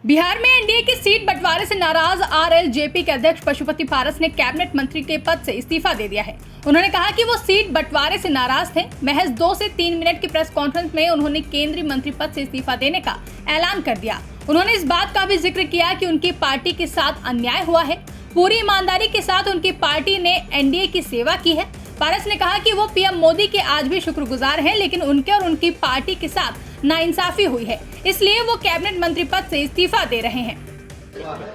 बिहार में एनडीए की सीट बंटवारे से नाराज आरएलजेपी के अध्यक्ष पशुपति पारस ने कैबिनेट मंत्री के पद से इस्तीफा दे दिया है। उन्होंने कहा कि वो सीट बंटवारे से नाराज थे। महज 2 से 3 मिनट की प्रेस कॉन्फ्रेंस में उन्होंने केंद्रीय मंत्री पद से इस्तीफा देने का ऐलान कर दिया। उन्होंने इस बात का भी जिक्र किया कि उनकी पार्टी के साथ अन्याय हुआ है। पूरी ईमानदारी के साथ उनकी पार्टी ने एनडीए की सेवा की है। पारस ने कहा कि वो पीएम मोदी के आज भी शुक्रगुजार हैं, लेकिन उनके और उनकी पार्टी के साथ नाइंसाफी हुई है, इसलिए वो कैबिनेट मंत्री पद से इस्तीफा दे रहे हैं।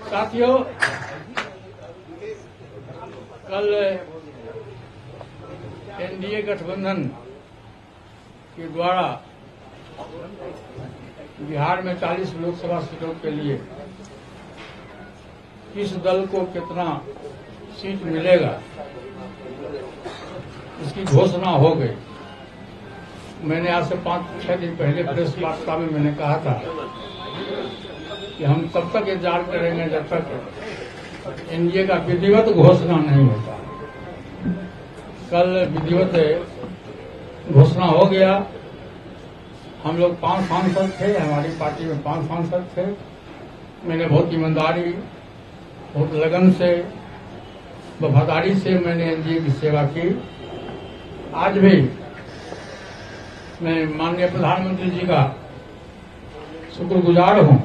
साथियों, कल एनडीए गठबंधन के द्वारा बिहार में 40 लोकसभा सीटों के लिए किस दल को कितना सीट मिलेगा इसकी घोषणा हो गई। मैंने आज से 5-6 दिन पहले प्रेस वार्ता में मैंने कहा था कि हम तब तक इंतजार करेंगे जब तक एनडीए का विधिवत घोषणा नहीं होता। कल विधिवत घोषणा हो गया। हम लोग 5 सांसद थे, हमारी पार्टी में 5 सांसद थे। मैंने बहुत ईमानदारी, बहुत लगन से, वफादारी से मैंने एनडीए की सेवा की। आज भी मैं माननीय प्रधानमंत्री जी का शुक्रगुजार हूं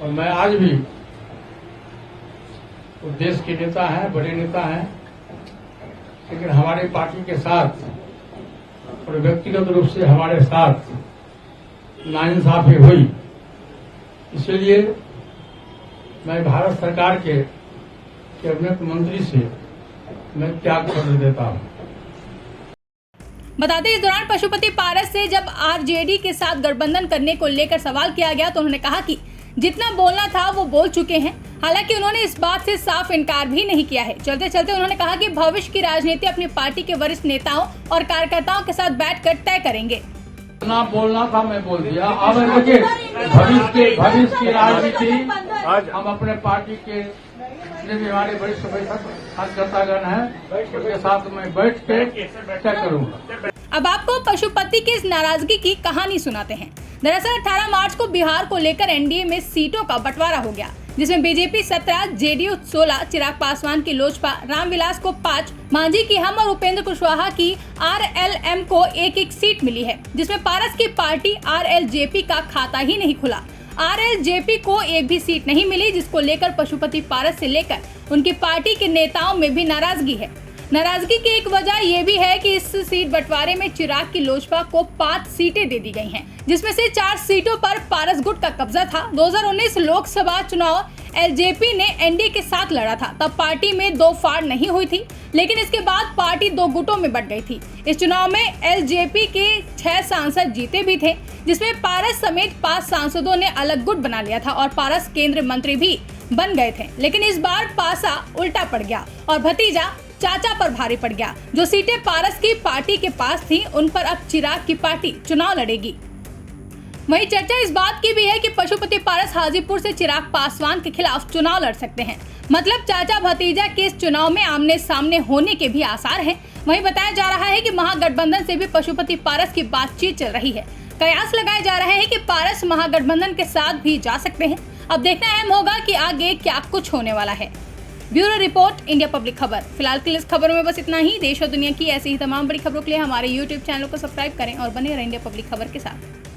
और मैं आज भी वो देश के नेता हैं, बड़े नेता हैं, लेकिन हमारी पार्टी के साथ और व्यक्तिगत रूप से हमारे साथ नाइंसाफी हुई। इसलिए मैं भारत सरकार के कैबिनेट मंत्री से मैं त्याग पत्र देता हूं। बता दें, इस दौरान पशुपति पारस से जब आरजेडी के साथ गठबंधन करने को लेकर सवाल किया गया तो उन्होंने कहा कि जितना बोलना था वो बोल चुके हैं। हालांकि उन्होंने इस बात से साफ इनकार भी नहीं किया है। चलते चलते उन्होंने कहा कि भविष्य की राजनीति अपनी पार्टी के वरिष्ठ नेताओं और कार्यकर्ताओं के साथ बैठकर तय करेंगे। जितना बोलना था मैं बोल दिया। अब देखिए, भविष्य की राजनीति आज हम अपने पार्टी के जितने भी हमारे वरिष्ठ कार्यकर्तागण हैं उनके साथ मैं बैठ के तय करूंगा। अब आपको पशुपति की इस नाराजगी की कहानी सुनाते हैं। दरअसल 18 मार्च को बिहार को लेकर एनडीए में सीटों का बंटवारा हो गया, जिसमें बीजेपी 17, जेडीयू 16, चिराग पासवान की लोजपा, रामविलास को 5, मांझी की हम और उपेंद्र कुशवाहा की आरएलएम को 1-1 सीट मिली है, जिसमें पारस की पार्टी आरएलजेपी का खाता ही नहीं खुला। आरएलजेपी को एक भी सीट नहीं मिली, जिसको लेकर पशुपति पारस से लेकर उनकी पार्टी के नेताओं में भी नाराजगी है। नाराजगी की एक वजह यह भी है कि इस सीट बंटवारे में चिराग की लोजपा को 5 सीटें दे दी गई हैं, जिसमें से 4 सीटों पर पारस गुट का कब्जा था। 2019 लोकसभा चुनाव एलजेपी ने एनडीए के साथ लड़ा था, तब पार्टी में 2 फाड़ नहीं हुई थी, लेकिन इसके बाद पार्टी 2 गुटों में बंट गई थी। इस चुनाव में एलजेपी के 6 सांसद जीते भी थे, जिसमें पारस समेत 5 सांसदों ने अलग गुट बना लिया था और पारस केंद्रीय मंत्री भी बन गए थे। लेकिन इस बार पासा उल्टा पड़ गया और भतीजा चाचा पर भारी पड़ गया। जो सीटें पारस की पार्टी के पास थी, उन पर अब चिराग की पार्टी चुनाव लड़ेगी। वहीं चर्चा इस बात की भी है कि पशुपति पारस हाजीपुर से चिराग पासवान के खिलाफ चुनाव लड़ सकते हैं। मतलब चाचा भतीजा के इस चुनाव में आमने सामने होने के भी आसार हैं। वहीं बताया जा रहा है कि महागठबंधन से भी पशुपति पारस की बातचीत चल रही है। कयास लगाए जा रहे हैं कि पारस महागठबंधन के साथ भी जा सकते हैं। अब देखना अहम होगा कि आगे क्या कुछ होने वाला है। ब्यूरो रिपोर्ट, इंडिया पब्लिक खबर। फिलहाल के लिए इस खबरों में बस इतना ही। देश और दुनिया की ऐसी ही तमाम बड़ी खबरों के लिए हमारे YouTube चैनल को सब्सक्राइब करें और बने रहें इंडिया पब्लिक खबर के साथ।